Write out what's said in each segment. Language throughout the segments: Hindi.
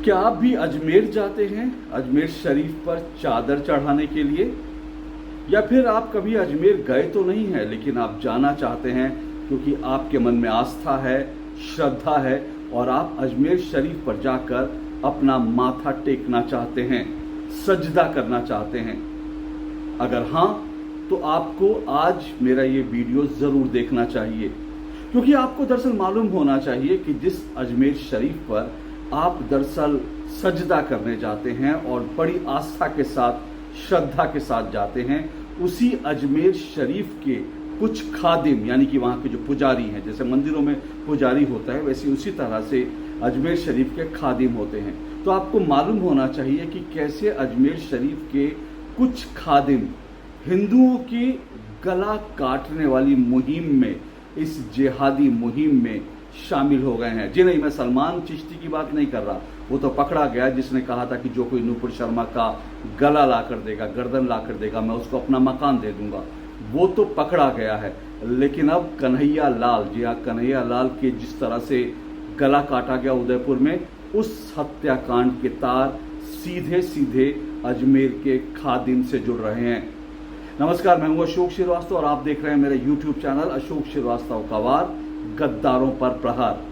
क्या आप भी अजमेर जाते हैं अजमेर शरीफ पर चादर चढ़ाने के लिए, या फिर आप कभी अजमेर गए तो नहीं हैं लेकिन आप जाना चाहते हैं क्योंकि आपके मन में आस्था है, श्रद्धा है और आप अजमेर शरीफ पर जाकर अपना माथा टेकना चाहते हैं, सजदा करना चाहते हैं? अगर हाँ, तो आपको आज मेरा ये वीडियो ज़रूर देखना चाहिए, क्योंकि आपको दरअसल मालूम होना चाहिए कि जिस अजमेर शरीफ पर आप दरअसल सजदा करने जाते हैं और बड़ी आस्था के साथ, श्रद्धा के साथ जाते हैं, उसी अजमेर शरीफ के कुछ खादिम, यानी कि वहाँ के जो पुजारी हैं, जैसे मंदिरों में पुजारी होता है वैसे उसी तरह से अजमेर शरीफ के खादिम होते हैं। तो आपको मालूम होना चाहिए कि कैसे अजमेर शरीफ के कुछ खादिम हिंदुओं की गला काटने वाली मुहिम में, इस जिहादी मुहिम में शामिल हो गए हैं। जी नहीं, मैं सलमान चिश्ती की बात नहीं कर रहा, वो तो पकड़ा गया जिसने कहा था कि जो कोई नूपुर शर्मा का गला ला कर देगा, गर्दन ला कर देगा, मैं उसको अपना मकान दे दूंगा, वो तो पकड़ा गया है। लेकिन अब कन्हैया लाल, जी हाँ, कन्हैया लाल के जिस तरह से गला काटा गया उदयपुर में, उस हत्याकांड के तार सीधे सीधे अजमेर के खादिम से जुड़ रहे हैं। नमस्कार, मैं हूं अशोक श्रीवास्तव और आप देख रहे हैं मेरे यूट्यूब चैनल अशोक श्रीवास्तव का वार, गद्दारों पर प्रहार।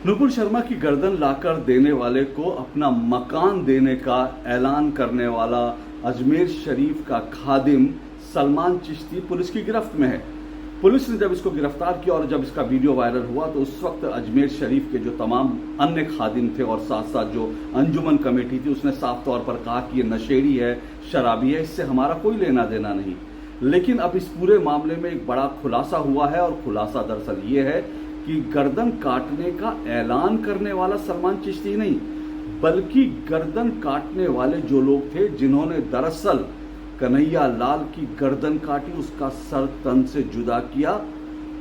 नूपुर शर्मा की गर्दन लाकर देने वाले को अपना मकान देने का ऐलान करने वाला अजमेर शरीफ का खादिम सलमान चिश्ती पुलिस की गिरफ्त में है। पुलिस ने जब इसको गिरफ्तार किया और जब इसका वीडियो वायरल हुआ तो उस वक्त अजमेर शरीफ के जो तमाम अन्य खादिम थे और साथ साथ जो अंजुमन कमेटी थी, उसने साफ तौर पर कहा कि ये नशेड़ी है, शराबी है, इससे हमारा कोई लेना देना नहीं। लेकिन अब इस पूरे मामले में एक बड़ा खुलासा हुआ है और खुलासा दरअसल ये है कि गर्दन काटने का ऐलान करने वाला सलमान चिश्ती नहीं, बल्कि गर्दन काटने वाले जो लोग थे जिन्होंने दरअसल कन्हैया लाल की गर्दन काटी, उसका सर तन से जुदा किया,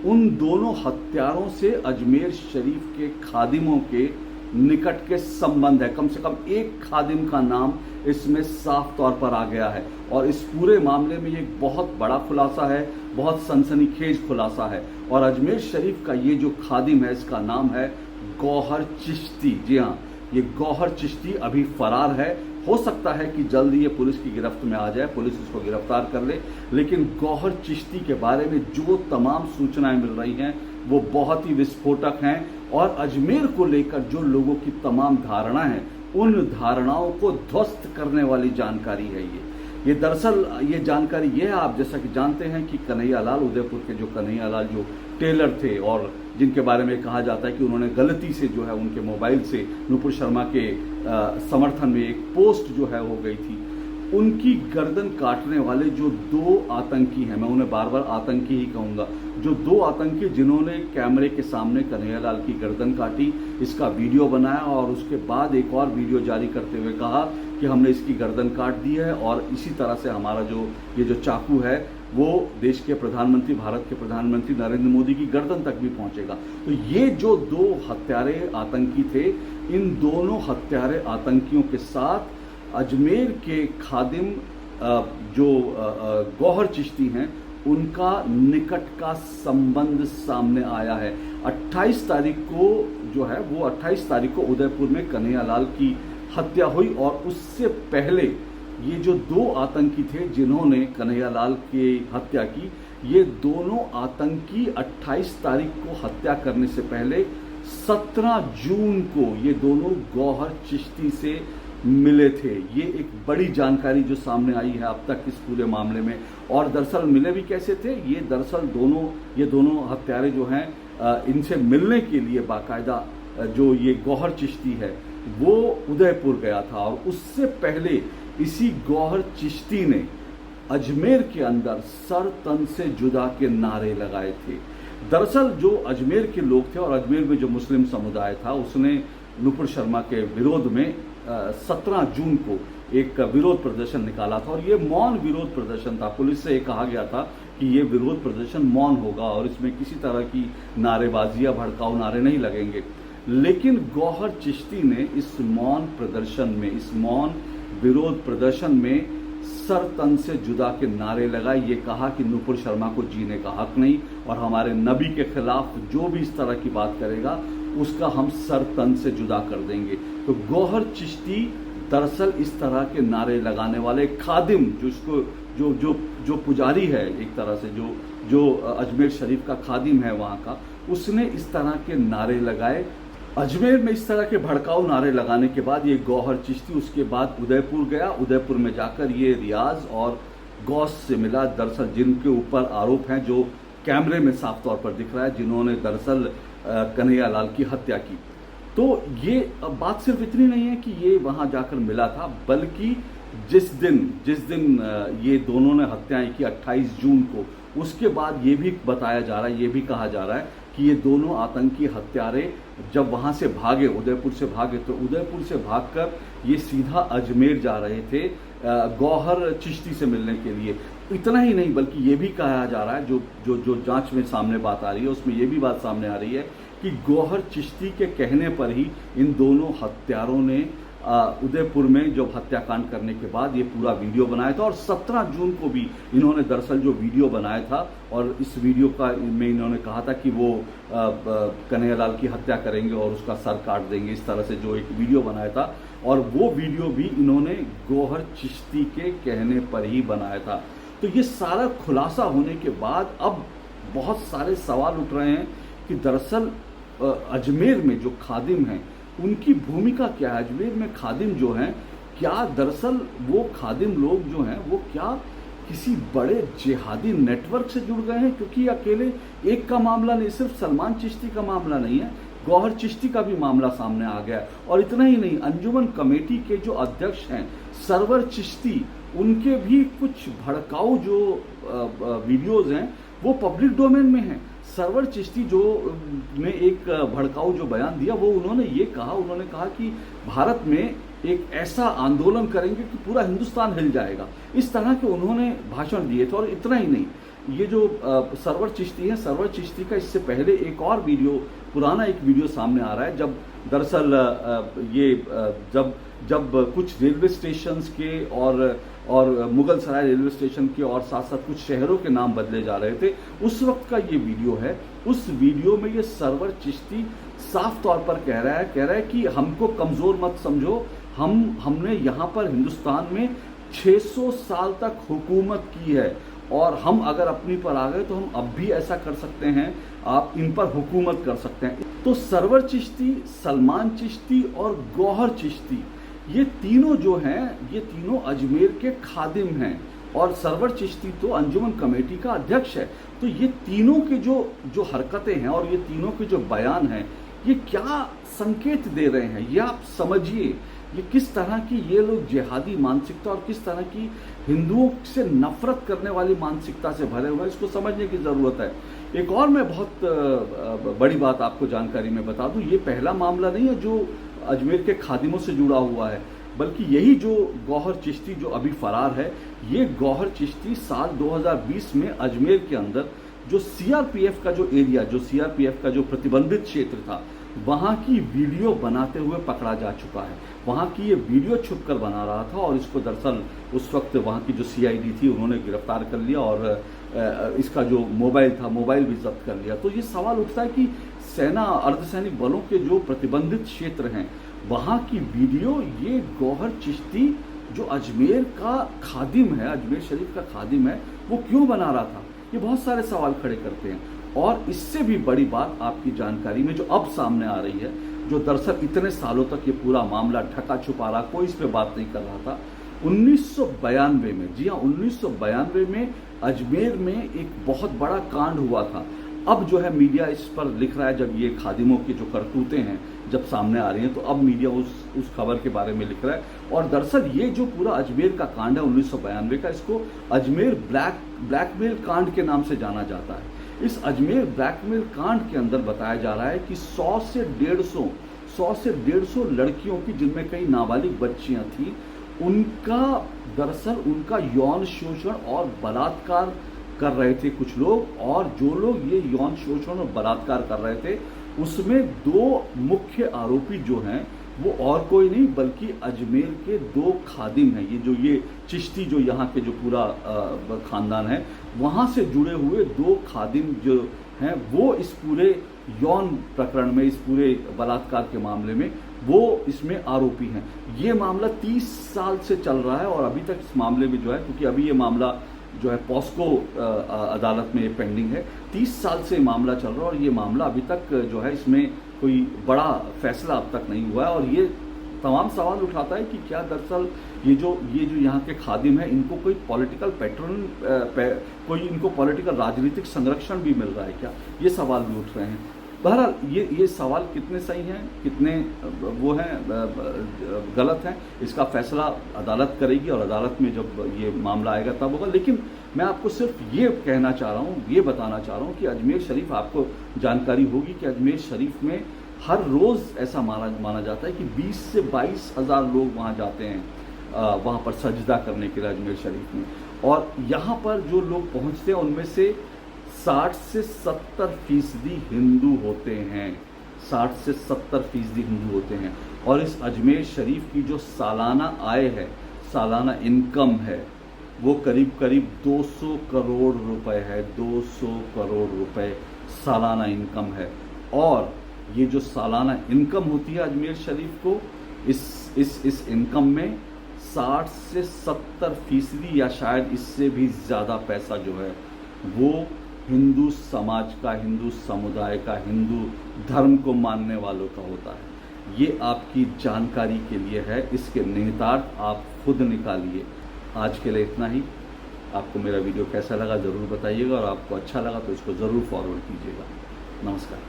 उन दोनों हत्यारों से अजमेर शरीफ के खादिमों के निकट के संबंध है। कम से कम एक खादिम का नाम इसमें साफ तौर पर आ गया है और इस पूरे मामले में एक बहुत बड़ा खुलासा है, बहुत सनसनीखेज खुलासा है। और अजमेर शरीफ का ये जो खादिम है, इसका नाम है गौहर चिश्ती। जी हाँ, ये गौहर चिश्ती अभी फरार है। हो सकता है कि जल्द ये पुलिस की गिरफ्त में आ जाए, पुलिस इसको गिरफ्तार कर ले। लेकिन गौहर चिश्ती के बारे में जो तमाम सूचनाएं मिल रही हैं वो बहुत ही विस्फोटक हैं और अजमेर को लेकर जो लोगों की तमाम धारणा है, उन धारणाओं को ध्वस्त करने वाली जानकारी है ये दरअसल ये जानकारी ये है, आप जैसा कि जानते हैं कि कन्हैया लाल, उदयपुर के जो कन्हैया लाल जो टेलर थे और जिनके बारे में कहा जाता है कि उन्होंने गलती से जो है उनके मोबाइल से नूपुर शर्मा के समर्थन में एक पोस्ट जो है हो गई थी, उनकी गर्दन काटने वाले जो दो आतंकी हैं, मैं उन्हें बार बार आतंकी ही कहूँगा, जो दो आतंकी जिन्होंने कैमरे के सामने कन्हैया लाल की गर्दन काटी, इसका वीडियो बनाया और उसके बाद एक और वीडियो जारी करते हुए कहा कि हमने इसकी गर्दन काट दी है और इसी तरह से हमारा जो चाकू है वो देश के प्रधानमंत्री, भारत के प्रधानमंत्री नरेंद्र मोदी की गर्दन तक भी पहुंचेगा। तो ये जो दो हत्यारे आतंकी थे, इन दोनों हत्यारे आतंकियों के साथ अजमेर के खादिम जो गौहर चिश्ती हैं, उनका निकट का संबंध सामने आया है। 28 तारीख को जो है वो 28 तारीख को उदयपुर में कन्हैया लाल की हत्या हुई और उससे पहले ये जो दो आतंकी थे जिन्होंने कन्हैया लाल की हत्या की, ये दोनों आतंकी 28 तारीख को हत्या करने से पहले 17 जून को ये दोनों गौहर चिश्ती से मिले थे। ये एक बड़ी जानकारी जो सामने आई है अब तक इस पूरे मामले में। और दरअसल मिले भी कैसे थे? ये दरअसल ये दोनों हत्यारे जो हैं, इनसे मिलने के लिए बाकायदा जो ये गौहर चिश्ती है वो उदयपुर गया था और उससे पहले इसी गौहर चिश्ती ने अजमेर के अंदर सर तन से जुदा के नारे लगाए थे। दरअसल जो अजमेर के लोग थे और अजमेर में जो मुस्लिम समुदाय था उसने नुपुर शर्मा के विरोध में 17 जून को एक विरोध प्रदर्शन निकाला था और ये मौन विरोध प्रदर्शन था। पुलिस से कहा गया था कि ये विरोध प्रदर्शन मौन होगा और इसमें किसी तरह की नारेबाजी या भड़काऊ नारे नहीं लगेंगे। लेकिन गौहर चिश्ती ने इस मौन प्रदर्शन में, इस मौन विरोध प्रदर्शन में सर तन से जुदा के नारे लगाए। ये कहा कि नुपुर शर्मा को जीने का हक नहीं और हमारे नबी के खिलाफ जो भी इस तरह की बात करेगा उसका हम सर तन से जुदा कर देंगे। तो गौहर चिश्ती दरअसल इस तरह के नारे लगाने वाले खादिम, जो पुजारी है, एक तरह से जो अजमेर शरीफ का खादिम है वहाँ का, उसने इस तरह के नारे लगाए। अजमेर में इस तरह के भड़काऊ नारे लगाने के बाद ये गौहर चिश्ती उसके बाद उदयपुर गया। उदयपुर में जाकर ये रियाज और गौस से मिला, दरअसल जिनके ऊपर आरोप हैं, जो कैमरे में साफ तौर पर दिख रहा है, जिन्होंने दरअसल कन्हैयालाल की हत्या की। तो ये बात सिर्फ इतनी नहीं है कि ये वहाँ जाकर मिला था, बल्कि जिस दिन ये दोनों ने हत्याएं की 28 जून को, उसके बाद ये भी बताया जा रहा है, ये भी कहा जा रहा है कि ये दोनों आतंकी हत्यारे जब वहाँ से भागे, उदयपुर से भागे, तो उदयपुर से भागकर ये सीधा अजमेर जा रहे थे गौहर चिश्ती से मिलने के लिए। इतना ही नहीं बल्कि ये भी कहा जा रहा है, जो जांच में सामने बात आ रही है उसमें ये भी बात सामने आ रही है कि गौहर चिश्ती के कहने पर ही इन दोनों हत्यारों ने उदयपुर में जब हत्याकांड करने के बाद ये पूरा वीडियो बनाया था और 17 जून को भी इन्होंने दरअसल जो वीडियो बनाया था और इस वीडियो में इन्होंने कहा था कि वो कन्हैयालाल की हत्या करेंगे और उसका सर काट देंगे, इस तरह से जो एक वीडियो बनाया था और वो वीडियो भी इन्होंने गौहर चिश्ती के कहने पर ही बनाया था। तो ये सारा खुलासा होने के बाद अब बहुत सारे सवाल उठ रहे हैं कि दरअसल अजमेर में जो खादिम हैं उनकी भूमिका क्या है। अजमेर में खादिम जो हैं, क्या दरअसल वो खादिम लोग जो हैं वो क्या किसी बड़े जिहादी नेटवर्क से जुड़ गए हैं? क्योंकि अकेले एक का मामला नहीं, सिर्फ सलमान चिश्ती का मामला नहीं है, गौहर चिश्ती का भी मामला सामने आ गया। और इतना ही नहीं, अंजुमन कमेटी के जो अध्यक्ष हैं सरवर चिश्ती, उनके भी कुछ भड़काऊ जो वीडियोज़ हैं वो पब्लिक डोमेन में हैं। सरवर चिश्ती जो ने एक भड़काऊ जो बयान दिया वो उन्होंने कहा कि भारत में एक ऐसा आंदोलन करेंगे कि पूरा हिंदुस्तान हिल जाएगा, इस तरह के उन्होंने भाषण दिए थे। और इतना ही नहीं, ये जो सरवर चिश्ती है, सरवर चिश्ती का इससे पहले एक और वीडियो, पुराना एक वीडियो सामने आ रहा है, जब दरअसल जब कुछ रेलवे स्टेशन के और मुगल सराय रेलवे स्टेशन के और साथ साथ कुछ शहरों के नाम बदले जा रहे थे, उस वक्त का ये वीडियो है। उस वीडियो में ये सरवर चिश्ती साफ तौर पर कह रहा है कि हमको कमज़ोर मत समझो, हमने यहाँ पर हिंदुस्तान में 600 साल तक हुकूमत की है और हम अगर अपनी पर आ गए तो हम अब भी ऐसा कर सकते हैं, आप इन पर हुकूमत कर सकते हैं। तो सरवर चिश्ती, सलमान चिश्ती और गौहर चिश्ती, ये तीनों जो हैं, ये तीनों अजमेर के खादिम हैं और सरवर चिश्ती तो अंजुमन कमेटी का अध्यक्ष है। तो ये तीनों के जो हरकतें हैं और ये तीनों के जो बयान हैं, ये क्या संकेत दे रहे हैं, ये आप समझिए। ये किस तरह की ये लोग जिहादी मानसिकता और किस तरह की हिंदुओं से नफरत करने वाली मानसिकता से भरे हुए हैं, इसको समझने की ज़रूरत है। एक और मैं बहुत बड़ी बात आपको जानकारी में बता दूं, ये पहला मामला नहीं है जो अजमेर के खादिमों से जुड़ा हुआ है, बल्कि यही जो गौहर चिश्ती जो अभी फरार है, ये गौहर चिश्ती साल 2020 में अजमेर के अंदर जो सीआरपीएफ का जो एरिया, जो सीआरपीएफ का जो प्रतिबंधित क्षेत्र था, वहाँ की वीडियो बनाते हुए पकड़ा जा चुका है। वहाँ की ये वीडियो छुपकर बना रहा था और इसको दरअसल उस वक्त वहाँ की जो सीआईडी थी उन्होंने गिरफ्तार कर लिया और इसका जो मोबाइल था, मोबाइल भी जब्त कर लिया। तो ये सवाल उठता है कि सेना, अर्धसैनिक बलों के जो प्रतिबंधित क्षेत्र हैं, वहाँ की वीडियो ये गौहर चिश्ती जो अजमेर का खादिम है, अजमेर शरीफ का खादिम है, वो क्यों बना रहा था? ये बहुत सारे सवाल खड़े करते हैं। और इससे भी बड़ी बात आपकी जानकारी में जो अब सामने आ रही है, जो दरअसल इतने सालों तक ये पूरा मामला ढका छुपा रहा, कोई इस पे बात नहीं कर रहा था। 1992 में, जी हाँ 1992 में अजमेर में एक बहुत बड़ा कांड हुआ था। अब जो है मीडिया इस पर लिख रहा है, जब ये खादिमों की जो करतूतें हैं जब सामने आ रही हैं, तो अब मीडिया उस खबर के बारे में लिख रहा है। और दरअसल ये जो पूरा अजमेर का कांड है 1992 का, इसको अजमेर ब्लैकमेल कांड के नाम से जाना जाता है। इस अजमेर ब्लैकमेल कांड के अंदर बताया जा रहा है कि 100 से 150 लड़कियों की, जिनमें कई नाबालिग बच्चियां थीं, उनका यौन शोषण और बलात्कार कर रहे थे कुछ लोग। और जो लोग ये यौन शोषण और बलात्कार कर रहे थे, उसमें 2 मुख्य आरोपी जो हैं वो और कोई नहीं बल्कि अजमेर के 2 खादिम हैं। ये चिश्ती जो यहाँ के जो पूरा खानदान है, वहाँ से जुड़े हुए 2 खादिम जो हैं, वो इस पूरे यौन प्रकरण में, इस पूरे बलात्कार के मामले में वो इसमें आरोपी हैं। ये मामला 30 साल से चल रहा है और अभी तक इस मामले में जो है, क्योंकि अभी ये मामला जो है पॉस्को अदालत में पेंडिंग है, 30 साल से मामला चल रहा है और ये मामला अभी तक जो है, इसमें कोई बड़ा फैसला अब तक नहीं हुआ है। और ये तमाम सवाल उठाता है कि क्या दरअसल ये जो यहाँ के खादिम हैं, इनको कोई पॉलिटिकल कोई इनको पॉलिटिकल राजनीतिक संरक्षण भी मिल रहा है क्या, ये सवाल भी उठ रहे हैं। बहरहाल ये सवाल कितने सही हैं, कितने वो हैं गलत हैं, इसका फैसला अदालत करेगी और अदालत में जब ये मामला आएगा तब होगा। लेकिन मैं आपको सिर्फ ये कहना चाह रहा हूँ, ये बताना चाह रहा हूँ कि अजमेर शरीफ, आपको जानकारी होगी कि अजमेर शरीफ में हर रोज़ ऐसा माना जाता है कि 20 से 22 हज़ार लोग वहाँ जाते हैं, वहाँ पर सजदा करने के लिए अजमेर शरीफ में। और यहाँ पर जो लोग पहुँचते हैं उनमें से 60 से 70% हिंदू होते हैं, 60 से 70% हिंदू होते हैं। और इस अजमेर शरीफ की जो सालाना आय है, सालाना इनकम है, वो करीब 200 करोड़ रुपए है। 200 करोड़ रुपए सालाना इनकम है। और ये जो सालाना इनकम होती है अजमेर शरीफ को, इस इनकम में 60 से 70% या शायद इससे भी ज़्यादा पैसा जो है वो हिंदू समाज का, हिंदू समुदाय का, हिंदू धर्म को मानने वालों का होता है। ये आपकी जानकारी के लिए है, इसके निहितार्थ आप खुद निकालिए। आज के लिए इतना ही। आपको मेरा वीडियो कैसा लगा ज़रूर बताइएगा और आपको अच्छा लगा तो इसको ज़रूर फॉरवर्ड कीजिएगा। नमस्कार।